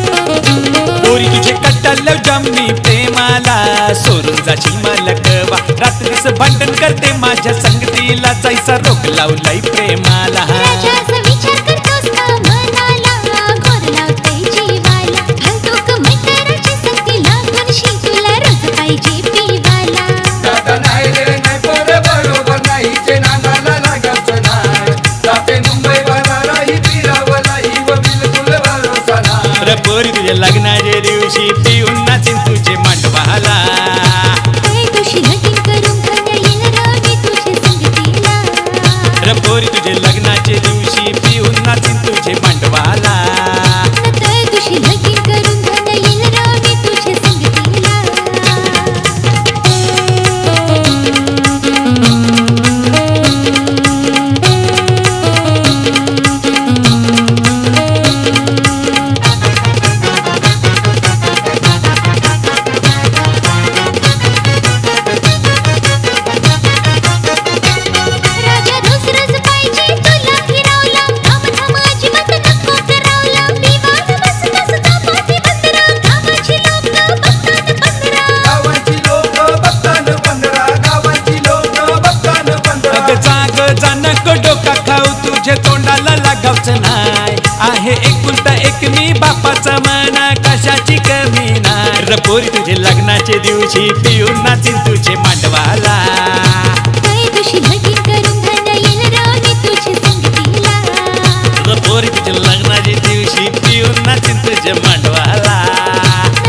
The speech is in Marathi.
पोरी तुझे कट्टल जमनी प्रेमाला सोडून जाशील मला कवा रात्रीच भांडण करते माझ्या संगतीला जायचा रोग लावलाय प्रेमाला राजाचा विचार करतोस का मनाला घोर लावतोय जीवाला घालतो कमतराची सक्ती लागून शी तुला रोज पाहिजे पिवाला दादा नाही रे नाही पोरे बरोबर नाही जे नांगाला लागायचं नाही जाते मुंबई बनाराही फिरावलाही व बिलकुल भरोसा नाही रे पोरी तुझ्या लग्नाच्या दिवशी पिऊन नाचीन तुझे मांडवाला काय तुझी लगीन करून खाण्या येईल रवी तुझ्या संगतीला रे पोरी तुझे लग्नाच्या दिवशी पिऊन नाचीन तुझे मांडवाला नंतर तुझी लगीन करून खाण्या येईल रवी तुझ्या संगतीला राजा दुसरंच पाहिजे तुला फिरवला थांब थांब अजिबात नको करावला विवाद बसलास चपाती बंदरा गावाची लोक बघतात पंधरा गावाची लोक बघतान 15 गावाची लोक बघतान 15 अग जाग जाणक डोका खाऊ तुझे तोंडाला लागावचं नाय आहे एकुलता एक मी बापाचा मना कशाची कमी नाय रे पोरी तुझे लग्नाच्या दिवशी पिऊन नाचीन तुझे मांडवाला काय तुझी लगीन करून खाण्या येईल रवी तुझ्या संगतीला रे पोरी तुझे लग्नाच्या दिवशी पिऊन नाचीन तुझे मांडवाला